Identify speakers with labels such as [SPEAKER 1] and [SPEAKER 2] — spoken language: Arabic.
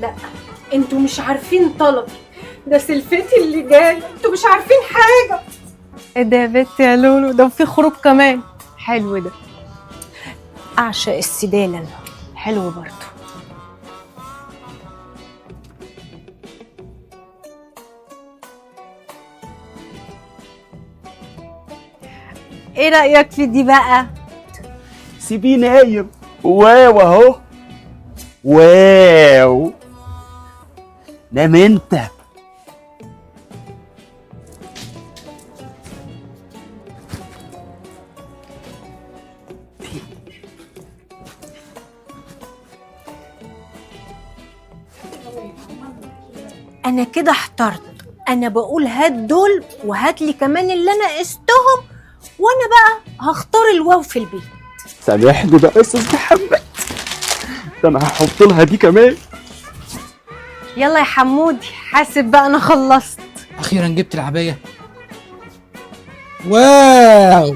[SPEAKER 1] لا انتوا مش عارفين طلبي، ده سلفتي اللي جاي، انتوا مش عارفين حاجه.
[SPEAKER 2] ايه ده يا بت يا لولو؟ ده في خروج كمان، حلو ده. اعشق السدالة انا، حلو برضه. ايه رأيك في دي بقى؟
[SPEAKER 3] سيبيه نايم. واو اهو. واو. نام انت.
[SPEAKER 2] انا كده احترت، انا بقول هات دول وهات لي كمان اللي انا قستهم، وانا بقى هختار الواو في البيت.
[SPEAKER 3] سامحني بقى يا استاذ محمد، ده انا هحط لها دي كمان.
[SPEAKER 2] يلا يا حمودي حاسب بقى، انا خلصت.
[SPEAKER 4] اخيرا جبت العبايه. واو